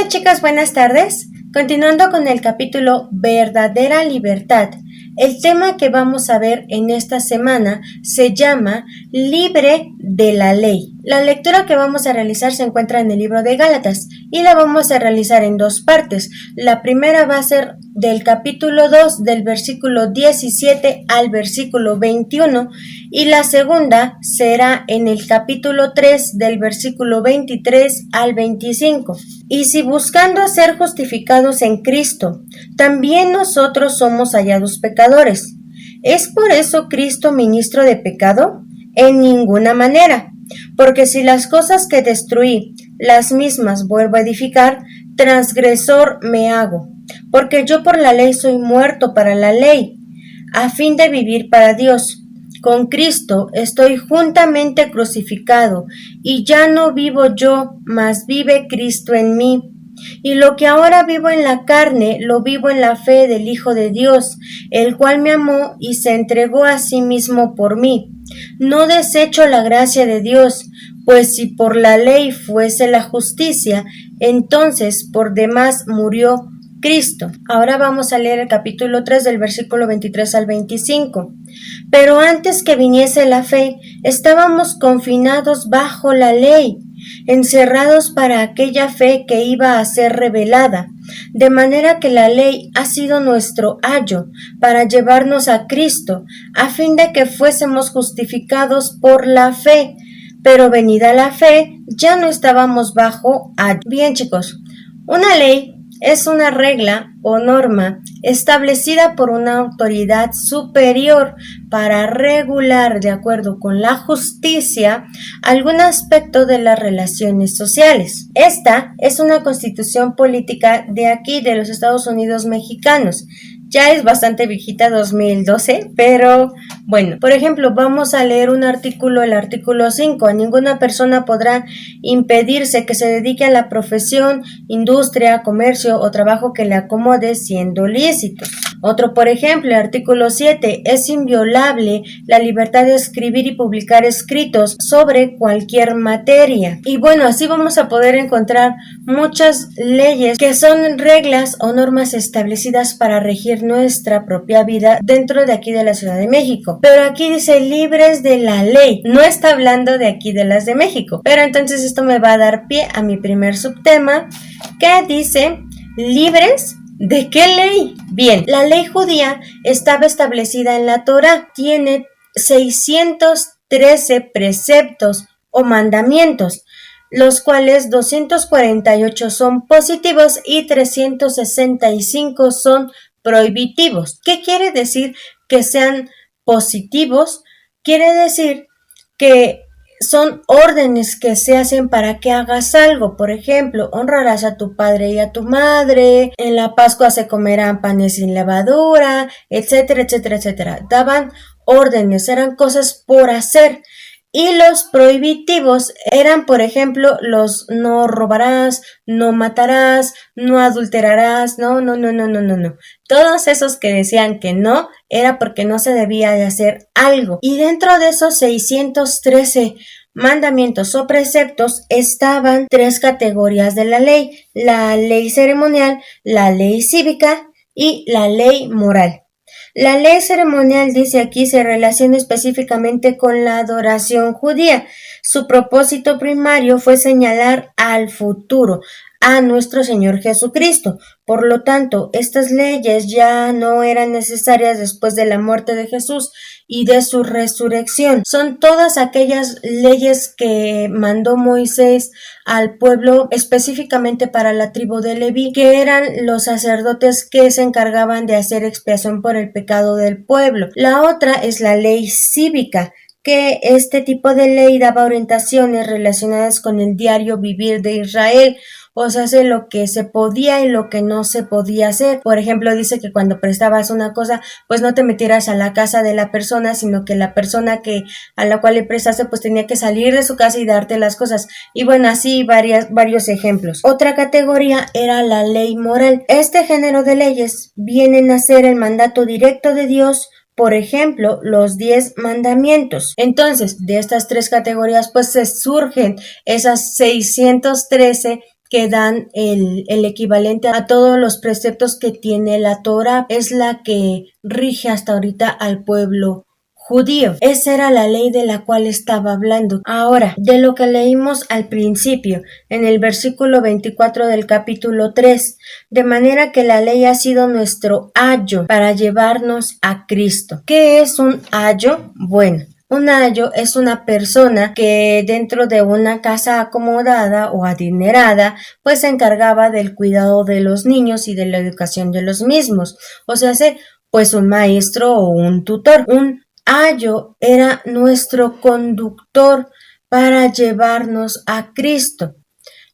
Hola chicas, buenas tardes. Continuando con el capítulo Verdadera Libertad, el tema que vamos a ver en esta semana se llama Libre de la Ley. La lectura que vamos a realizar se encuentra en el libro de Gálatas y la vamos a realizar en dos partes. La primera va a ser del capítulo 2 del versículo 17 al versículo 21 y la segunda será en el capítulo 3 del versículo 23 al 25. Y si buscando ser justificados en Cristo, también nosotros somos hallados pecadores, ¿es por eso Cristo ministro de pecado? En ninguna manera, porque si las cosas que destruí, las mismas vuelvo a edificar, transgresor me hago, porque yo por la ley soy muerto para la ley, a fin de vivir para Dios. Con Cristo estoy juntamente crucificado, y ya no vivo yo, mas vive Cristo en mí. Y lo que ahora vivo en la carne, lo vivo en la fe del Hijo de Dios, el cual me amó y se entregó a sí mismo por mí. No desecho la gracia de Dios, pues si por la ley fuese la justicia, entonces por demás murió Cristo. Ahora vamos a leer el capítulo 3 del versículo 23 al 25. Pero antes que viniese la fe, estábamos confinados bajo la ley, encerrados para aquella fe que iba a ser revelada, de manera que la ley ha sido nuestro ayo para llevarnos a Cristo, a fin de que fuésemos justificados por la fe. Pero venida la fe, ya no estábamos bajo ayo. Bien, chicos, una ley es una regla o norma establecida por una autoridad superior para regular, de acuerdo con la justicia, algún aspecto de las relaciones sociales. Esta es una constitución política de aquí, de los Estados Unidos mexicanos. Ya es bastante viejita, 2012, pero bueno, por ejemplo, vamos a leer un artículo, el artículo 5. A ninguna persona podrá impedirse que se dedique a la profesión, industria, comercio o trabajo que le acomode siendo lícito. Otro, por ejemplo, el artículo 7. Es inviolable la libertad de escribir y publicar escritos sobre cualquier materia. Y bueno, así vamos a poder encontrar muchas leyes que son reglas o normas establecidas para regir nuestra propia vida dentro de aquí de la Ciudad de México. Pero aquí dice libres de la ley, no está hablando de aquí de las de México. Pero entonces esto me va a dar pie a mi primer subtema, que dice libres ¿de qué ley? Bien, la ley judía estaba establecida en la Torá, tiene 613 preceptos o mandamientos, los cuales 248 son positivos y 365 son prohibitivos. ¿Qué quiere decir que sean positivos? Quiere decir que son órdenes que se hacen para que hagas algo. Por ejemplo, honrarás a tu padre y a tu madre, en la Pascua se comerán panes sin levadura, etcétera, etcétera, etcétera. Daban órdenes, eran cosas por hacer. Y los prohibitivos eran, por ejemplo, los no robarás, no matarás, no adulterarás, no. Todos esos que decían que no, era porque no se debía de hacer algo. Y dentro de esos 613 mandamientos o preceptos estaban tres categorías de la ley ceremonial, la ley cívica y la ley moral. La ley ceremonial, dice aquí, se relaciona específicamente con la adoración judía. Su propósito primario fue señalar al futuro, a nuestro Señor Jesucristo. Por lo tanto, estas leyes ya no eran necesarias después de la muerte de Jesús y de su resurrección. Son todas aquellas leyes que mandó Moisés al pueblo específicamente para la tribu de Leví, que eran los sacerdotes que se encargaban de hacer expiación por el pecado del pueblo. La otra es la ley cívica, que este tipo de ley daba orientaciones relacionadas con el diario vivir de Israel, o sea, hace lo que se podía y lo que no se podía hacer. Por ejemplo, dice que cuando prestabas una cosa, pues no te metieras a la casa de la persona, sino que la persona a la cual le prestaste, pues tenía que salir de su casa y darte las cosas. Y bueno, así varios ejemplos. Otra categoría era la ley moral. Este género de leyes vienen a ser el mandato directo de Dios. Por ejemplo, los 10 mandamientos. Entonces, de estas tres categorías, pues se surgen esas 613 que dan el equivalente a todos los preceptos que tiene la Torá. Es la que rige hasta ahorita al pueblo judío. Esa era la ley de la cual estaba hablando. Ahora, de lo que leímos al principio, en el versículo 24 del capítulo 3, de manera que la ley ha sido nuestro ayo para llevarnos a Cristo. ¿Qué es un ayo? Bueno, un ayo es una persona que dentro de una casa acomodada o adinerada, pues se encargaba del cuidado de los niños y de la educación de los mismos. O sea, pues un maestro o un tutor. Un ayo era nuestro conductor para llevarnos a Cristo.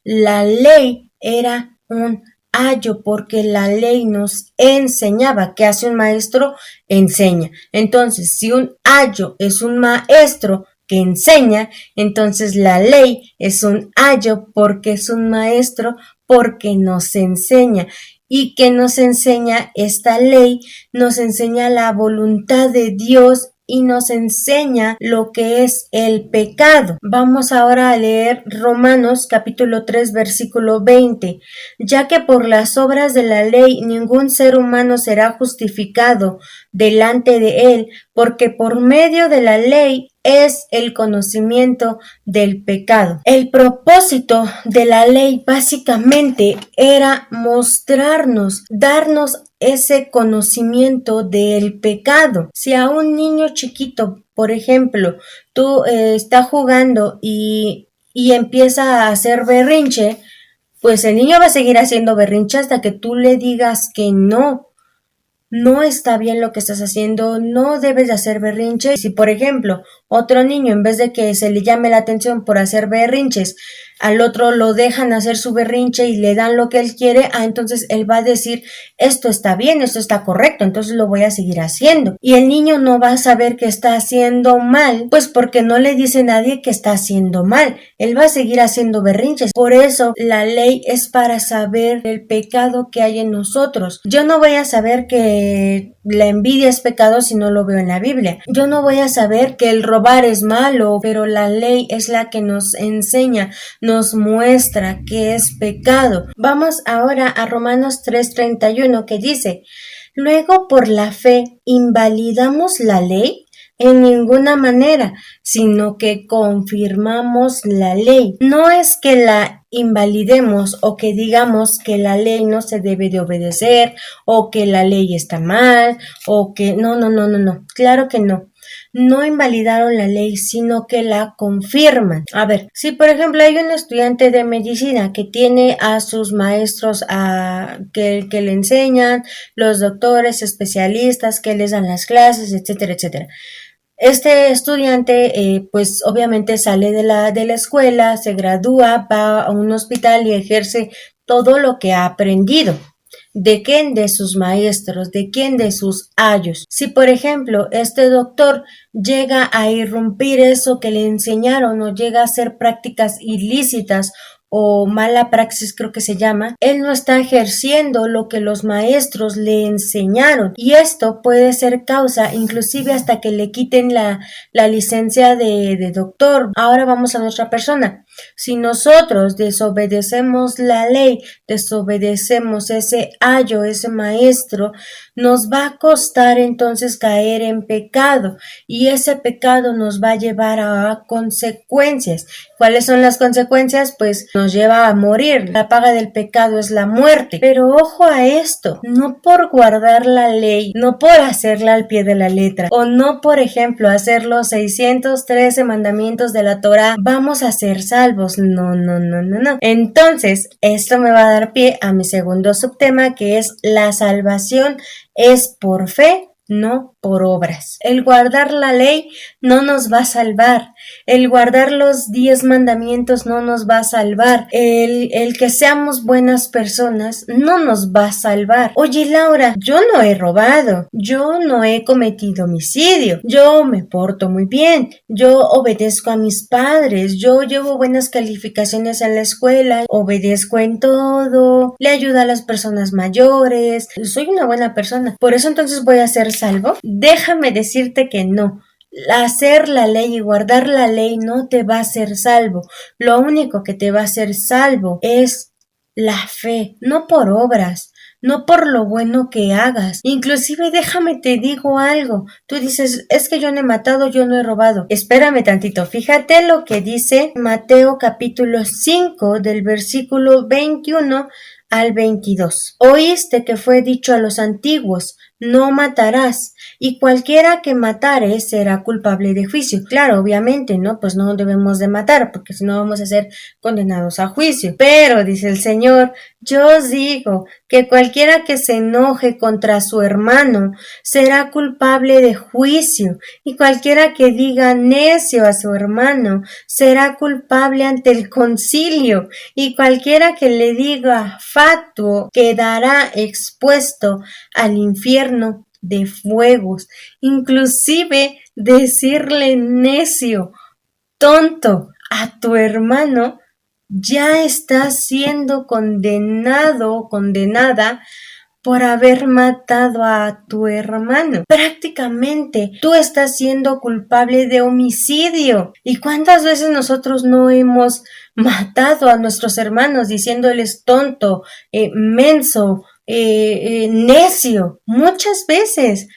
La ley era un ayo porque la ley nos enseñaba. ¿Qué hace un maestro? Enseña. Entonces, si un ayo es un maestro que enseña, entonces la ley es un ayo porque es un maestro porque nos enseña. ¿Y qué nos enseña esta ley? Nos enseña la voluntad de Dios y nos enseña lo que es el pecado. Vamos ahora a leer Romanos capítulo 3 versículo 20. Ya que por las obras de la ley ningún ser humano será justificado delante de él, porque por medio de la ley es el conocimiento del pecado. El propósito de la ley básicamente era mostrarnos, darnos ese conocimiento del pecado. Si a un niño chiquito, por ejemplo, tú está jugando y empieza a hacer berrinche, pues el niño va a seguir haciendo berrinche hasta que tú le digas que no está bien lo que estás haciendo, no debes de hacer berrinche. Si, por ejemplo, otro niño, en vez de que se le llame la atención por hacer berrinches, al otro lo dejan hacer su berrinche y le dan lo que él quiere, entonces él va a decir, esto está bien, esto está correcto, entonces lo voy a seguir haciendo. Y el niño no va a saber que está haciendo mal, pues porque no le dice nadie que está haciendo mal. Él va a seguir haciendo berrinches. Por eso la ley es para saber el pecado que hay en nosotros. Yo no voy a saber que la envidia es pecado si no lo veo en la Biblia. Yo no voy a saber que el robar es malo, pero la ley es la que nos enseña, nos muestra que es pecado. Vamos ahora a Romanos 3:31 que dice, luego por la fe, ¿invalidamos la ley? En ninguna manera, sino que confirmamos la ley. No es que la invalidemos o que digamos que la ley no se debe de obedecer o que la ley está mal o que no, claro que no. No invalidaron la ley, sino que la confirman. A ver, si por ejemplo hay un estudiante de medicina que tiene a sus maestros que le enseñan, los doctores, especialistas que les dan las clases, etcétera, etcétera. Este estudiante, pues obviamente sale de la escuela, se gradúa, va a un hospital y ejerce todo lo que ha aprendido. ¿De quién? De sus maestros. ¿De quién? De sus ayos. Si, por ejemplo, este doctor llega a irrumpir eso que le enseñaron o llega a hacer prácticas ilícitas o mala praxis creo que se llama, él no está ejerciendo lo que los maestros le enseñaron y esto puede ser causa inclusive hasta que le quiten la licencia de doctor. Ahora vamos a nuestra persona. Si nosotros desobedecemos la ley, desobedecemos ese ayo, ese maestro, nos va a costar entonces caer en pecado y ese pecado nos va a llevar a consecuencias. ¿Cuáles son las consecuencias? Pues nos lleva a morir. La paga del pecado es la muerte. Pero ojo a esto, no por guardar la ley, no por hacerla al pie de la letra o no, por ejemplo, hacer los 613 mandamientos de la Torá, vamos a ser salvos. No. Entonces, esto me va a dar pie a mi segundo subtema, que es la salvación es por fe, no por obras. El guardar la ley no nos va a salvar. El guardar los 10 mandamientos no nos va a salvar. El que seamos buenas personas no nos va a salvar. Oye, Laura, yo no he robado. Yo no he cometido homicidio. Yo me porto muy bien. Yo obedezco a mis padres. Yo llevo buenas calificaciones en la escuela. Obedezco en todo. Le ayudo a las personas mayores. Soy una buena persona. Por eso entonces voy a ser salvo. Déjame decirte que no. Hacer la ley y guardar la ley no te va a hacer salvo. Lo único que te va a hacer salvo es la fe, no por obras, no por lo bueno que hagas. Inclusive déjame te digo algo. Tú dices, es que yo no he matado, yo no he robado. Espérame tantito. Fíjate lo que dice Mateo capítulo 5 del versículo 21 al 22. Oíste que fue dicho a los antiguos, no matarás, y cualquiera que matare será culpable de juicio. Claro, obviamente, ¿no? Pues no debemos de matar, porque si no vamos a ser condenados a juicio. Pero, dice el Señor, yo os digo que cualquiera que se enoje contra su hermano será culpable de juicio, y cualquiera que diga necio a su hermano será culpable ante el concilio, y cualquiera que le diga fatuo quedará expuesto al infierno de fuegos. Inclusive decirle necio, tonto a tu hermano ya está siendo condenado o condenada por haber matado a tu hermano. Prácticamente tú estás siendo culpable de homicidio. ¿Y cuántas veces nosotros no hemos matado a nuestros hermanos diciéndoles tonto, menso, necio? Muchas veces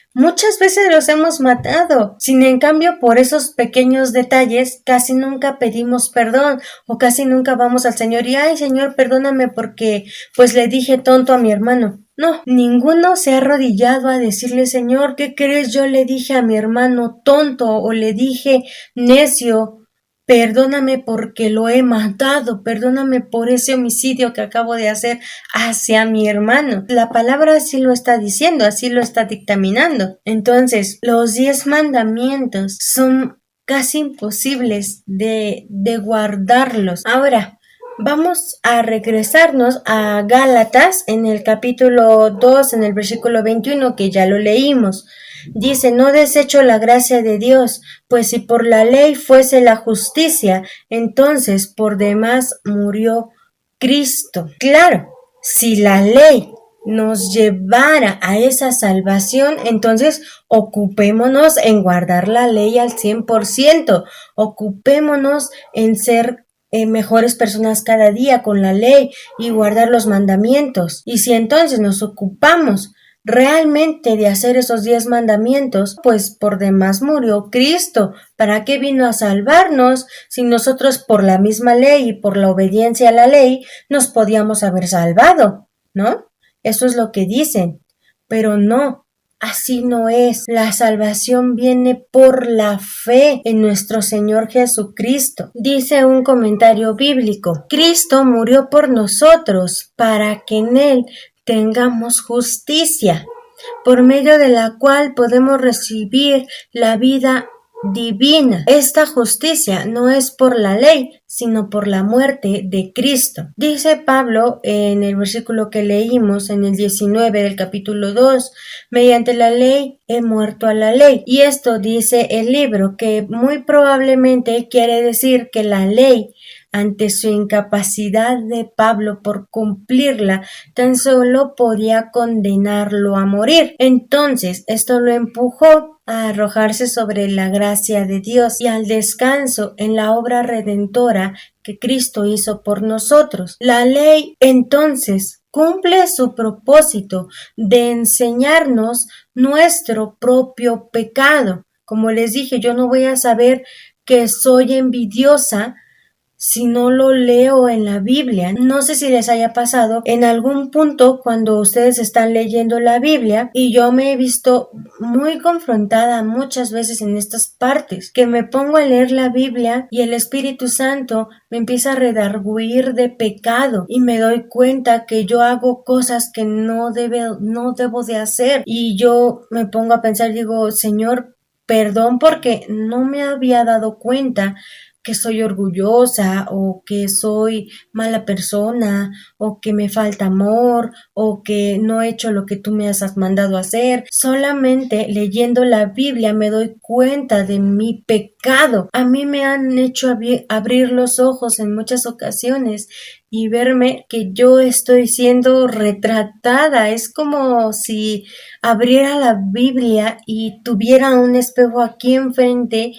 los hemos matado. Sin en cambio, por esos pequeños detalles, casi nunca pedimos perdón o casi nunca vamos al Señor y, ay, Señor, perdóname porque pues le dije tonto a mi hermano. No, ninguno se ha arrodillado a decirle, Señor, ¿qué crees? Yo le dije a mi hermano tonto o le dije necio. Perdóname porque lo he matado, perdóname por ese homicidio que acabo de hacer hacia mi hermano. La palabra así lo está diciendo, así lo está dictaminando. Entonces, los 10 mandamientos son casi imposibles de guardarlos. Ahora, vamos a regresarnos a Gálatas en el capítulo 2, en el versículo 21, que ya lo leímos. Dice, no desecho la gracia de Dios, pues si por la ley fuese la justicia, entonces por demás murió Cristo. Claro, si la ley nos llevara a esa salvación, entonces ocupémonos en guardar la ley al 100%, ocupémonos en ser mejores personas cada día con la ley y guardar los mandamientos. Y si entonces nos ocupamos realmente de hacer esos 10 mandamientos, pues por demás murió Cristo. ¿Para qué vino a salvarnos si nosotros por la misma ley y por la obediencia a la ley nos podíamos haber salvado? ¿No? Eso es lo que dicen. Pero no. Así no es. La salvación viene por la fe en nuestro Señor Jesucristo. Dice un comentario bíblico, Cristo murió por nosotros para que en Él tengamos justicia, por medio de la cual podemos recibir la vida divina. Esta justicia no es por la ley, sino por la muerte de Cristo. Dice Pablo en el versículo que leímos en el 19 del capítulo 2, mediante la ley he muerto a la ley. Y esto dice el libro, que muy probablemente quiere decir que la ley, ante su incapacidad de Pablo por cumplirla, tan solo podía condenarlo a morir. Entonces, esto lo empujó a arrojarse sobre la gracia de Dios y al descanso en la obra redentora que Cristo hizo por nosotros. La ley, entonces, cumple su propósito de enseñarnos nuestro propio pecado. Como les dije, yo no voy a saber que soy envidiosa si no lo leo en la Biblia. No sé si les haya pasado en algún punto cuando ustedes están leyendo la Biblia, y yo me he visto muy confrontada muchas veces en estas partes, que me pongo a leer la Biblia y el Espíritu Santo me empieza a redarguir de pecado y me doy cuenta que yo hago cosas que no debo de hacer, y yo me pongo a pensar, digo, Señor, perdón porque no me había dado cuenta que soy orgullosa o que soy mala persona o que me falta amor o que no he hecho lo que tú me has mandado a hacer. Solamente leyendo la Biblia me doy cuenta de mi pecado. A mí me han hecho abrir los ojos en muchas ocasiones y verme que yo estoy siendo retratada. Es como si abriera la Biblia y tuviera un espejo aquí enfrente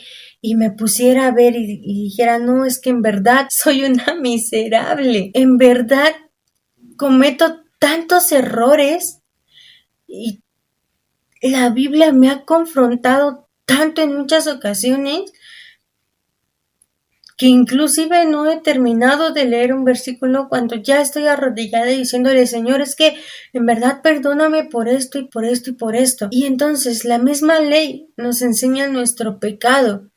y me pusiera a ver y dijera, no, es que en verdad soy una miserable. En verdad cometo tantos errores y la Biblia me ha confrontado tanto en muchas ocasiones que inclusive no he terminado de leer un versículo cuando ya estoy arrodillada diciéndole, Señor, es que en verdad perdóname por esto y por esto y por esto. Y entonces la misma ley nos enseña nuestro pecado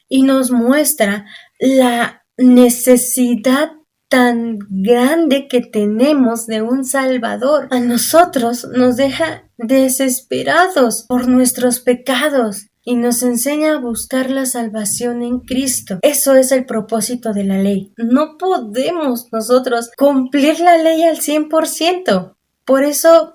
y nos muestra la necesidad tan grande que tenemos de un Salvador. A nosotros nos deja desesperados por nuestros pecados y nos enseña a buscar la salvación en Cristo. Eso es el propósito de la ley. No podemos nosotros cumplir la ley al 100%. Por eso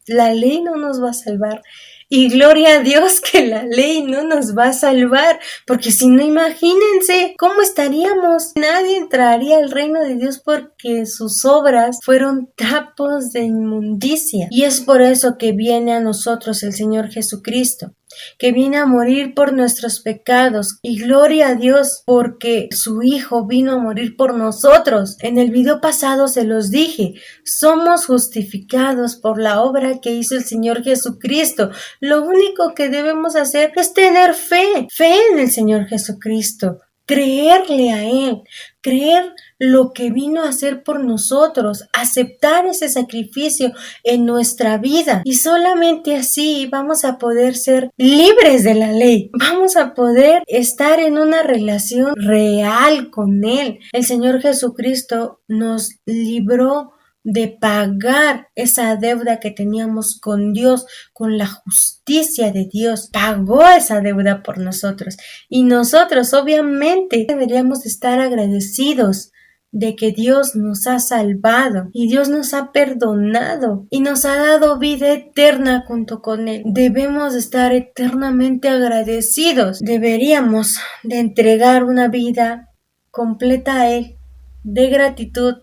la ley no nos va a salvar. Y gloria a Dios que la ley no nos va a salvar, porque si no, imagínense cómo estaríamos. Nadie entraría al reino de Dios porque sus obras fueron trapos de inmundicia. Y es por eso que viene a nosotros el Señor Jesucristo, que viene a morir por nuestros pecados. Y gloria a Dios porque su Hijo vino a morir por nosotros. En el video pasado se los dije, somos justificados por la obra que hizo el Señor Jesucristo. Lo único que debemos hacer es tener fe en el Señor Jesucristo. Creerle a Él, creer lo que vino a hacer por nosotros, aceptar ese sacrificio en nuestra vida y solamente así vamos a poder ser libres de la ley, vamos a poder estar en una relación real con Él. El Señor Jesucristo nos libró de pagar esa deuda que teníamos con Dios, con la justicia de Dios. Pagó esa deuda por nosotros y nosotros obviamente deberíamos estar agradecidos de que Dios nos ha salvado y Dios nos ha perdonado y nos ha dado vida eterna junto con Él. Debemos estar eternamente agradecidos. Deberíamos de entregar una vida completa a Él, de gratitud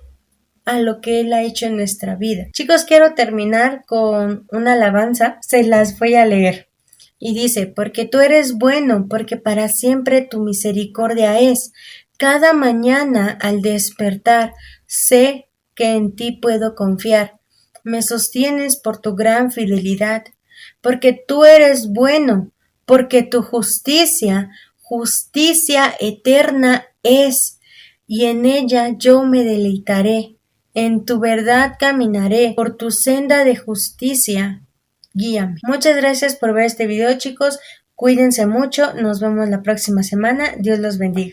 a lo que Él ha hecho en nuestra vida. Chicos, quiero terminar con una alabanza, se las voy a leer. Y dice, porque tú eres bueno, porque para siempre tu misericordia es. Cada mañana al despertar, sé que en ti puedo confiar. Me sostienes por tu gran fidelidad, porque tú eres bueno, porque tu justicia eterna es, y en ella yo me deleitaré. En tu verdad caminaré, por tu senda de justicia, guíame. Muchas gracias por ver este video, chicos. Cuídense mucho. Nos vemos la próxima semana. Dios los bendiga.